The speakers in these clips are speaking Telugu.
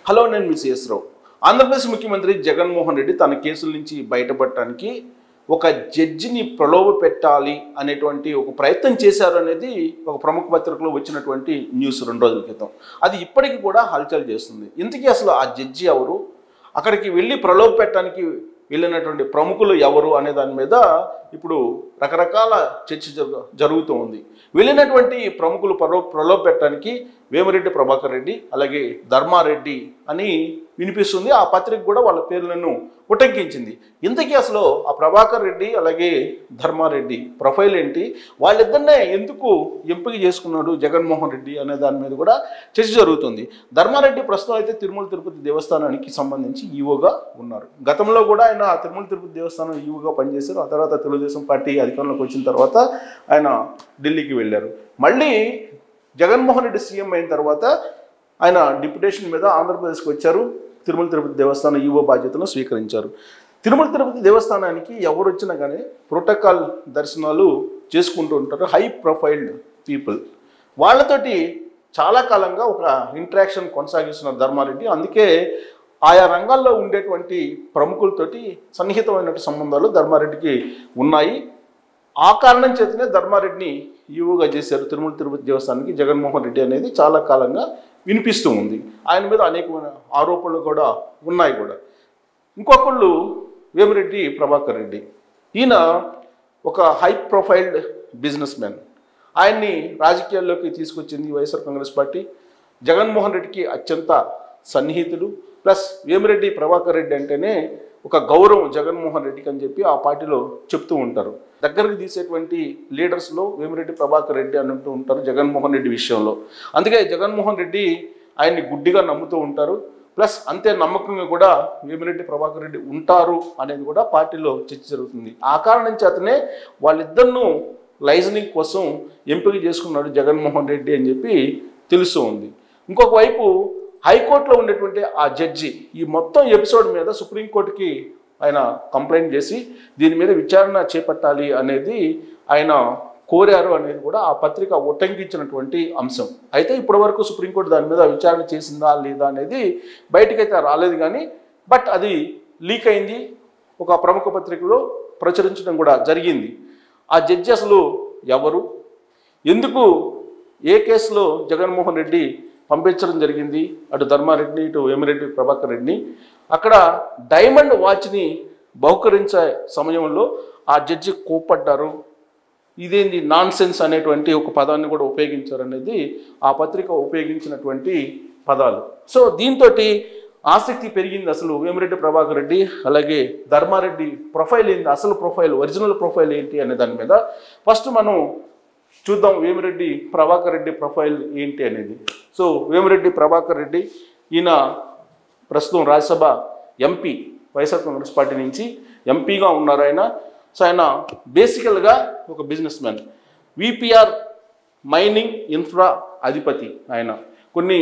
హలో, నేను మీ సిఎస్ రావు. ఆంధ్రప్రదేశ్ ముఖ్యమంత్రి జగన్మోహన్ రెడ్డి తన కేసుల నుంచి బయటపడటానికి ఒక జడ్జిని ప్రలోభ పెట్టాలి అనేటువంటి ఒక ప్రయత్నం చేశారు అనేది ఒక ప్రముఖ పత్రికలో వచ్చినటువంటి న్యూస్ 2 రోజుల క్రితం. అది ఇప్పటికీ కూడా హల్చల్ చేస్తుంది. ఇంతకీ అసలు ఆ జడ్జి ఎవరు, అక్కడికి వెళ్ళి ప్రలోభ పెట్టడానికి వెళ్ళినటువంటి ప్రముఖులు ఎవరు అనే దాని మీద ఇప్పుడు రకరకాల చర్చ జరుగుతూ ఉంది. వెళ్ళినటువంటి ప్రముఖులు ప్రలోభ పెట్టడానికి వేమిరెడ్డి ప్రభాకర్ రెడ్డి అలాగే ధర్మారెడ్డి అని వినిపిస్తుంది. ఆ పత్రిక కూడా వాళ్ళ పేర్లను ఉటంకించింది. ఇంతకీ అసలు ఆ ప్రభాకర్ రెడ్డి అలాగే ధర్మారెడ్డి ప్రొఫైల్ ఏంటి, వాళ్ళిద్దరినే ఎందుకు ఎంపిక చేసుకున్నాడు జగన్మోహన్ రెడ్డి అనే దాని మీద కూడా చర్చ జరుగుతుంది. ధర్మారెడ్డి ప్రస్తుతం అయితే తిరుమల తిరుపతి దేవస్థానానికి సంబంధించి ఈవోగా ఉన్నారు. గతంలో కూడా ఆయన తిరుమల తిరుపతి దేవస్థానం ఈవోగా పనిచేశారు. ఆ తర్వాత తెలుగుదేశం పార్టీ అధికారంలోకి వచ్చిన తర్వాత ఆయన ఢిల్లీకి వెళ్ళారు. మళ్ళీ జగన్మోహన్ రెడ్డి సీఎం అయిన తర్వాత ఆయన డిప్యుటేషన్ మీద ఆంధ్రప్రదేశ్కి వచ్చారు. తిరుమల తిరుపతి దేవస్థానం ఈవో బాధ్యతను స్వీకరించారు. తిరుమల తిరుపతి దేవస్థానానికి ఎవరు వచ్చినా కానీ ప్రోటోకాల్ దర్శనాలు చేసుకుంటూ ఉంటారు. హై ప్రొఫైల్డ్ పీపుల్, వాళ్ళతోటి చాలా కాలంగా ఒక ఇంటరాక్షన్ కొనసాగిస్తున్నారు ధర్మారెడ్డి. అందుకే ఆయా రంగాల్లో ఉండేటువంటి ప్రముఖులతోటి సన్నిహితమైన సంబంధాలు ధర్మారెడ్డికి ఉన్నాయి. ఆ కారణం చేతనే ధర్మారెడ్డిని ఈవోగా చేశారు తిరుమల తిరుపతి దేవస్థానానికి జగన్మోహన్ రెడ్డి అనేది చాలా కాలంగా వినిపిస్తూ ఉంది. ఆయన మీద అనేకమైన ఆరోపణలు కూడా ఉన్నాయి కూడా. ఇంకొకళ్ళు వేమిరెడ్డి ప్రభాకర్ రెడ్డి. ఈయన ఒక హై ప్రొఫైల్డ్ బిజినెస్ మ్యాన్. ఆయన్ని రాజకీయాల్లోకి తీసుకొచ్చింది వైఎస్ఆర్ కాంగ్రెస్ పార్టీ. జగన్మోహన్ రెడ్డికి అత్యంత సన్నిహితుడు. ప్లస్ వేమిరెడ్డి ప్రభాకర్ రెడ్డి అంటేనే ఒక గౌరవం జగన్మోహన్ రెడ్డికి అని చెప్పి ఆ పార్టీలో చెప్తూ ఉంటారు. దగ్గరకు తీసేటువంటి లీడర్స్లో వేమిరెడ్డి ప్రభాకర్ రెడ్డి అని అంటూ ఉంటారు జగన్మోహన్ రెడ్డి విషయంలో. అందుకే జగన్మోహన్ రెడ్డి ఆయన్ని గుడ్డిగా నమ్ముతూ ఉంటారు. ప్లస్ అంతే నమ్మకంగా కూడా వేమిరెడ్డి ప్రభాకర్ రెడ్డి ఉంటారు అనేది కూడా పార్టీలో చర్చ జరుగుతుంది. ఆ కారణం చేతనే వాళ్ళిద్దరినూ లైజనింగ్ కోసం ఎంపిక చేసుకున్నాడు జగన్మోహన్ రెడ్డి అని చెప్పి తెలుస్తూ ఉంది. ఇంకొక వైపు హైకోర్టులో ఉండేటువంటి ఆ జడ్జి ఈ మొత్తం ఎపిసోడ్ మీద సుప్రీంకోర్టుకి ఆయన కంప్లైంట్ చేసి దీని మీద విచారణ చేపట్టాలి అనేది ఆయన కోరారు అనేది కూడా ఆ పత్రిక ఉటంకించినటువంటి అంశం. అయితే ఇప్పటివరకు సుప్రీంకోర్టు దాని మీద విచారణ చేసిందా లేదా అనేది బయటకైతే రాలేదు కానీ బట్ అది లీక్ అయింది, ఒక ప్రముఖ పత్రికలో ప్రచురించడం కూడా జరిగింది. ఆ జడ్జి అసలు ఎవరు, ఎందుకు, ఏ కేసులో జగన్మోహన్ రెడ్డి పంపించడం జరిగింది అటు ధర్మారెడ్డిని ఇటు వేమిరెడ్డి ప్రభాకర్ రెడ్డిని, అక్కడ డైమండ్ వాచ్ని బహుకరించే సమయంలో ఆ జడ్జి కోప్పడ్డారు. ఇదేంది నాన్ సెన్స్ అనేటువంటి ఒక పదాన్ని కూడా ఉపయోగించారు అనేది ఆ పత్రిక ఉపయోగించినటువంటి పదాలు. సో దీంతో ఆసక్తి పెరిగింది. అసలు వేమిరెడ్డి ప్రభాకర్ రెడ్డి అలాగే ధర్మారెడ్డి ప్రొఫైల్ ఏంది, అసలు ప్రొఫైల్ ఒరిజినల్ ప్రొఫైల్ ఏంటి అనే దాని మీద ఫస్ట్ మనం చూద్దాం వేమిరెడ్డి ప్రభాకర్ రెడ్డి ప్రొఫైల్ ఏంటి అనేది. సో వేమిరెడ్డి ప్రభాకర్ రెడ్డి ఈయన ప్రస్తుతం రాజ్యసభ ఎంపీ, వైఎస్ఆర్ కాంగ్రెస్ పార్టీ నుంచి ఎంపీగా ఉన్నారు ఆయన. సో ఆయన బేసికల్గా ఒక business man, VPR mining infra అధిపతి. ఆయన కొన్ని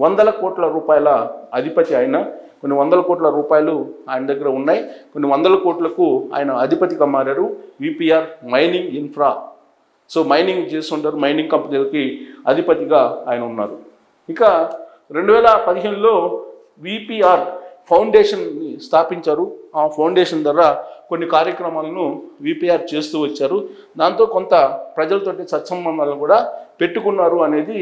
వందల కోట్ల రూపాయల అధిపతి. ఆయన కొన్ని వందల కోట్ల రూపాయలు ఆయన దగ్గర ఉన్నాయి. కొన్ని వందల కోట్లకు ఆయన అధిపతిగా మారారు. VPR mining infra, so mining చేస్తుంటారు, మైనింగ్ కంపెనీలకి అధిపతిగా ఆయన ఉన్నారు. ఇక 2015లో విపిఆర్ ఫౌండేషన్ని స్థాపించారు. ఆ ఫౌండేషన్ ద్వారా కొన్ని కార్యక్రమాలను విపిఆర్ చేస్తూ వచ్చారు. దాంతో కొంత ప్రజలతోటి సత్సంబంధాలను కూడా పెట్టుకున్నారు అనేది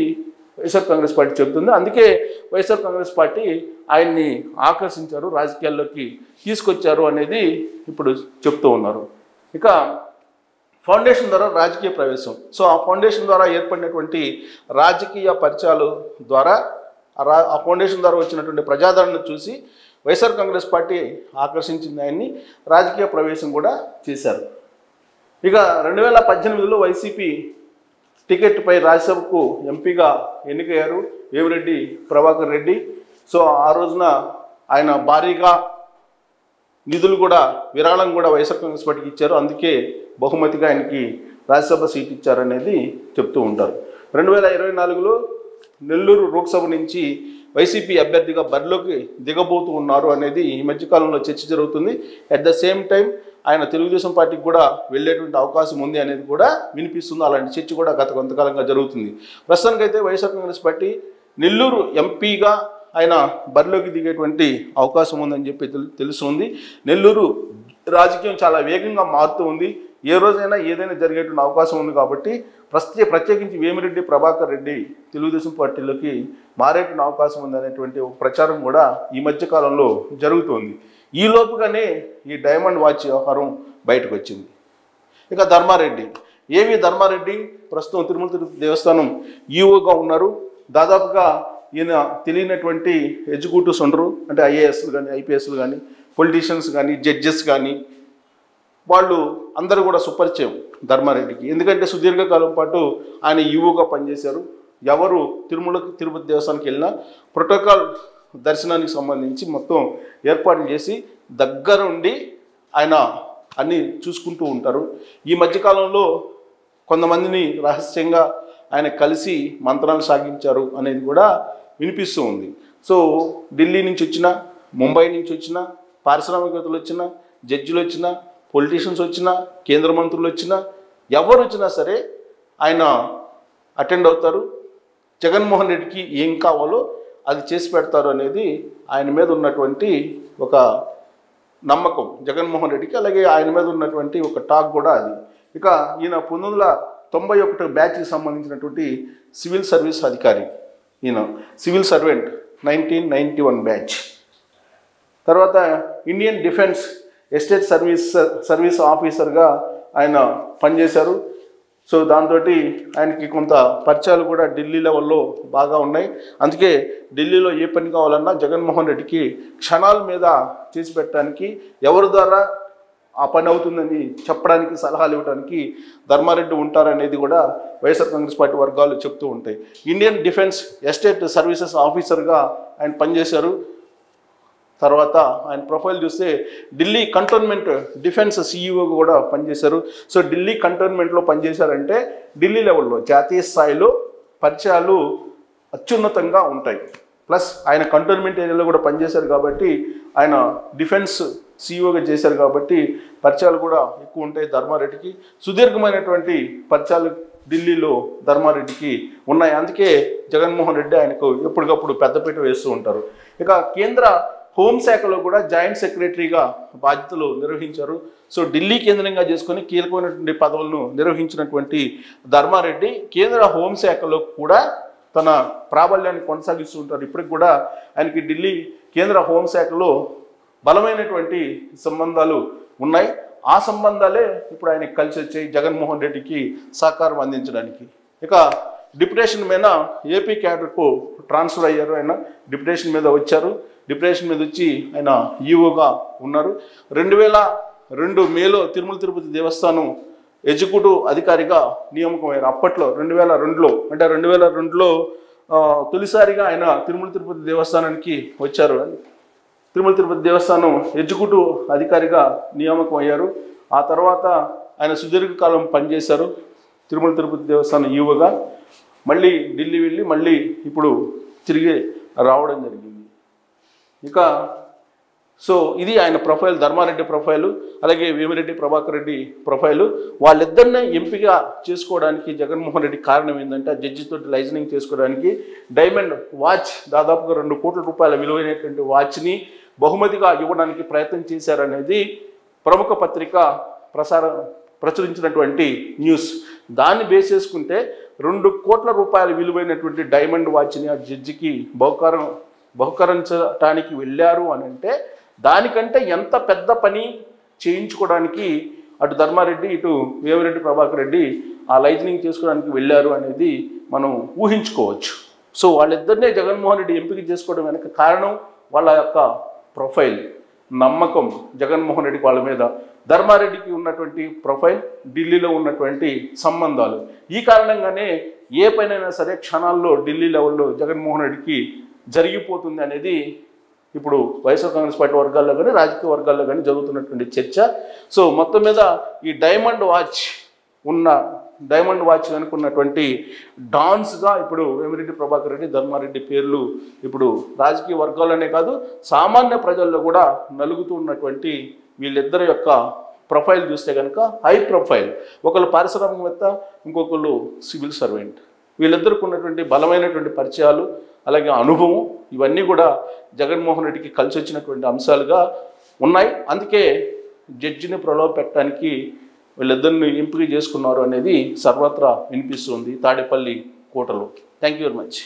వైఎస్ఆర్ కాంగ్రెస్ పార్టీ చెబుతుంది. అందుకే వైఎస్ఆర్ కాంగ్రెస్ పార్టీ ఆయన్ని ఆకర్షించారు, రాజకీయాల్లోకి తీసుకొచ్చారు అనేది ఇప్పుడు చెప్తూ ఉన్నారు. ఇక ఫౌండేషన్ ద్వారా రాజకీయ ప్రవేశం. సో ఆ ఫౌండేషన్ ద్వారా ఏర్పడినటువంటి రాజకీయ పరిచయాల ద్వారా ఆ ఫౌండేషన్ ద్వారా వచ్చినటువంటి ప్రజాదరణను చూసి వైఎస్ఆర్ కాంగ్రెస్ పార్టీ ఆకర్షించింది, ఆయన్ని రాజకీయ ప్రవేశం కూడా చేశారు. ఇక 2018లో వైసీపీ టికెట్పై రాజ్యసభకు ఎంపీగా ఎన్నికయ్యారు వేమిరెడ్డి ప్రభాకర్ రెడ్డి. సో ఆ రోజున ఆయన భారీగా నిధులు కూడా విరాళం కూడా వైఎస్ఆర్ కాంగ్రెస్ పార్టీకి ఇచ్చారు. అందుకే బహుమతిగా ఆయనకి రాజ్యసభ సీట్ ఇచ్చారనేది చెప్తూ ఉంటారు. 2024లో నెల్లూరు లోక్సభ నుంచి వైసీపీ అభ్యర్థిగా బరిలోకి దిగబోతూ ఉన్నారు అనేది ఈ మధ్యకాలంలో చర్చ జరుగుతుంది. అట్ ద సేమ్ టైం ఆయన తెలుగుదేశం పార్టీకి కూడా వెళ్ళేటువంటి అవకాశం ఉంది అనేది కూడా వినిపిస్తుంది. అలాంటి చర్చ కూడా గత కొంతకాలంగా జరుగుతుంది. ప్రస్తుతానికైతే వైఎస్ఆర్ కాంగ్రెస్ పార్టీ నెల్లూరు ఎంపీగా ఆయన బరిలోకి దిగేటువంటి అవకాశం ఉందని చెప్పి తెలుస్తుంది. నెల్లూరు రాజకీయం చాలా వేగంగా మారుతూ ఉంది. ఏ రోజైనా ఏదైనా జరిగేటువంటి అవకాశం ఉంది కాబట్టి ప్రత్యేకించి వేమిరెడ్డి ప్రభాకర్ రెడ్డి తెలుగుదేశం పార్టీలోకి మారేటువంటి అవకాశం ఉందనేటువంటి ఒక ప్రచారం కూడా ఈ మధ్య కాలంలో జరుగుతోంది. ఈ లోపుగానే ఈ డైమండ్ వాచ్ వ్యవహారం బయటకు వచ్చింది. ఇక ధర్మారెడ్డి, ఏవి ధర్మారెడ్డి ప్రస్తుతం తిరుమల తిరుపతి దేవస్థానం ఈఓగా ఉన్నారు. దాదాపుగా ఈయన తెలియనటువంటి ఎగ్జిక్యూటివ్స్ ఉండరు. అంటే ఐఏఎస్లు కానీ, ఐపీఎస్లు కానీ, పొలిటీషియన్స్ కానీ, జడ్జెస్ కానీ, వాళ్ళు అందరూ కూడా సుపరిచయం ధర్మారెడ్డికి. ఎందుకంటే సుదీర్ఘకాలం పాటు ఆయన ఈఓగా పనిచేశారు. ఎవరు తిరుపతి దేవస్థానానికి వెళ్ళినా ప్రోటోకాల్ దర్శనానికి సంబంధించి మొత్తం ఏర్పాట్లు చేసి దగ్గరుండి ఆయన అన్నీ చూసుకుంటూ ఉంటారు. ఈ మధ్యకాలంలో కొంతమందిని రహస్యంగా ఆయన కలిసి మంత్రాలు సాగించారు అనేది కూడా వినిపిస్తూ ఉంది. సో ఢిల్లీ నుంచి వచ్చిన, ముంబై నుంచి వచ్చిన, పారిశ్రామికవేత్తలు వచ్చిన, జడ్జిలు వచ్చిన, పొలిటీషియన్స్ వచ్చిన, కేంద్ర మంత్రులు వచ్చిన, ఎవరు వచ్చినా సరే ఆయన అటెండ్ అవుతారు. జగన్మోహన్ రెడ్డికి ఏం కావాలో అది చేసి పెడతారు అనేది ఆయన మీద ఉన్నటువంటి ఒక నమ్మకం జగన్మోహన్ రెడ్డికి. అలాగే ఆయన మీద ఉన్నటువంటి ఒక టాక్ కూడా అది. ఇక ఈయన 1991 బ్యాచ్కి సంబంధించినటువంటి సివిల్ సర్వీస్ అధికారి. ఈయన సివిల్ సర్వెంట్ 1991 బ్యాచ్. తర్వాత ఇండియన్ డిఫెన్స్ ఎస్టేట్ సర్వీస్ ఆఫీసర్గా ఆయన పనిచేశారు. సో దాంతో ఆయనకి కొంత పరిచయాలు కూడా ఢిల్లీ లెవెల్లో బాగా ఉన్నాయి. అందుకే ఢిల్లీలో ఏ పని కావాలన్నా జగన్మోహన్ రెడ్డికి క్షణాల మీద చేసి పెట్టడానికి, ఎవరి ద్వారా ఆ పని అవుతుందని చెప్పడానికి, సలహాలు ఇవ్వడానికి ధర్మారెడ్డి ఉంటారనేది కూడా వైఎస్ఆర్ కాంగ్రెస్ పార్టీ వర్గాలు చెప్తూ ఉంటాయి. ఇండియన్ డిఫెన్స్ ఎస్టేట్ సర్వీసెస్ ఆఫీసర్గా ఆయన పనిచేశారు. తర్వాత ఆయన ప్రొఫైల్ చూస్తే ఢిల్లీ కంటోన్మెంట్ డిఫెన్స్ సీఈఓగా కూడా పనిచేశారు. సో ఢిల్లీ కంటోన్మెంట్లో పనిచేశారంటే ఢిల్లీ లెవెల్లో జాతీయ స్థాయిలో పరిచయాలు అత్యున్నతంగా ఉంటాయి. ప్లస్ ఆయన కంటోన్మెంట్ ఏరియాలో కూడా పనిచేశారు కాబట్టి, ఆయన డిఫెన్స్ సీఈఓగా చేశారు కాబట్టి పరిచయాలు కూడా ఎక్కువ ఉంటాయి ధర్మారెడ్డికి. సుదీర్ఘమైనటువంటి పరిచయాలు ఢిల్లీలో ధర్మారెడ్డికి ఉన్నాయి. అందుకే జగన్మోహన్ రెడ్డి ఆయనకు ఎప్పటికప్పుడు పెద్దపీట వేస్తూ ఉంటారు. ఇక కేంద్ర హోంశాఖలో కూడా జాయింట్ సెక్రటరీగా బాధ్యతలు నిర్వహించారు. సో ఢిల్లీ కేంద్రంగా చేసుకొని కీలకమైనటువంటి పదవులను నిర్వహించినటువంటి ధర్మారెడ్డి కేంద్ర హోంశాఖలో కూడా తన ప్రాబల్యాన్ని కొనసాగిస్తూ ఉంటారు. ఇప్పటికి కూడా ఆయనకి ఢిల్లీ కేంద్ర హోంశాఖలో బలమైనటువంటి సంబంధాలు ఉన్నాయి. ఆ సంబంధాలే ఇప్పుడు ఆయనకి కలిసి వచ్చాయి జగన్మోహన్ రెడ్డికి సహకారం అందించడానికి. ఇక డిప్యుటేషన్ మీద ఏపీ క్యాడర్కు ట్రాన్స్ఫర్ అయ్యారు. ఆయన డిప్యుటేషన్ మీద వచ్చారు. డిప్యుటేషన్ మీద వచ్చి ఆయన ఈఓగా ఉన్నారు. 2002 మేలో తిరుమల తిరుపతి దేవస్థానం ఎగ్జిక్యూటివ్ అధికారిగా నియామకమయ్యారు. అప్పట్లో 2002లో, అంటే 2002లో తొలిసారిగా ఆయన తిరుమల తిరుపతి దేవస్థానానికి వచ్చారు. తిరుమల తిరుపతి దేవస్థానం ఎగ్జిక్యూటివ్ అధికారిగా నియామకం అయ్యారు. ఆ తర్వాత ఆయన సుదీర్ఘకాలం పనిచేశారు తిరుమల తిరుపతి దేవస్థానం ఈఓగా. మళ్ళీ ఢిల్లీ వెళ్ళి మళ్ళీ ఇప్పుడు తిరిగి రావడం జరిగింది. ఇక సో ఇది ఆయన ప్రొఫైల్, ధర్మారెడ్డి ప్రొఫైలు, అలాగే వేమిరెడ్డి ప్రభాకర్ రెడ్డి ప్రొఫైలు. వాళ్ళిద్దరినే ఎంపిక చేసుకోవడానికి జగన్మోహన్ రెడ్డి కారణం ఏంటంటే, ఆ జడ్జితో లైజనింగ్ చేసుకోవడానికి డైమండ్ వాచ్, దాదాపుగా 2 కోట్ల రూపాయల విలువైనటువంటి వాచ్ని బహుమతిగా ఇవ్వడానికి ప్రయత్నం చేశారనేది ప్రముఖ పత్రిక ప్రచురించినటువంటి న్యూస్. దాన్ని బేస్ చేసుకుంటే 2 కోట్ల రూపాయల విలువైనటువంటి డైమండ్ వాచ్ని ఆ జడ్జికి బహుకరించడానికి వెళ్ళారు అని అంటే, దానికంటే ఎంత పెద్ద పని చేయించుకోవడానికి అటు ధర్మారెడ్డి ఇటు వేమిరెడ్డి ప్రభాకర్ రెడ్డి ఆ లైజనింగ్ చేసుకోవడానికి వెళ్ళారు అనేది మనం ఊహించుకోవచ్చు. సో వాళ్ళిద్దరినే జగన్మోహన్ రెడ్డి ఎంపిక చేసుకోవడం వెనక కారణం వాళ్ళ యొక్క ప్రొఫైల్, నమ్మకం జగన్మోహన్ రెడ్డికి వాళ్ళ మీద, ధర్మారెడ్డికి ఉన్నటువంటి ప్రొఫైల్, ఢిల్లీలో ఉన్నటువంటి సంబంధాలు. ఈ కారణంగానే ఏ పనైనా సరే క్షణాల్లో ఢిల్లీ లెవెల్లో జగన్మోహన్ రెడ్డికి జరిగిపోతుంది అనేది ఇప్పుడు వైఎస్ఆర్ కాంగ్రెస్ పార్టీ వర్గాల్లో కానీ రాజకీయ వర్గాల్లో కానీ జరుగుతున్నటువంటి చర్చ. సో మొత్తం మీద ఈ డైమండ్ వాచ్ అనుకున్నటువంటి డాన్స్గా ఇప్పుడు వేమిరెడ్డి ప్రభాకర్ రెడ్డి, ధర్మారెడ్డి పేర్లు ఇప్పుడు రాజకీయ వర్గాల్లోనే కాదు సామాన్య ప్రజల్లో కూడా నలుగుతూ ఉన్నటువంటి వీళ్ళిద్దరి యొక్క ప్రొఫైల్ చూస్తే కనుక హై ప్రొఫైల్. ఒకళ్ళు పారిశ్రామికవేత్త, ఇంకొకళ్ళు సివిల్ సర్వెంట్. వీళ్ళిద్దరికి ఉన్నటువంటి బలమైనటువంటి పరిచయాలు అలాగే అనుభవం ఇవన్నీ కూడా జగన్మోహన్ రెడ్డికి కలిసి వచ్చినటువంటి అంశాలుగా ఉన్నాయి. అందుకే జడ్జిని ప్రలోభ పెట్టడానికి వీళ్ళిద్దరిని ఎంపిక చేసుకున్నారు అనేది సర్వత్రా వినిపిస్తుంది తాడేపల్లి కోటలో. Thank you very much.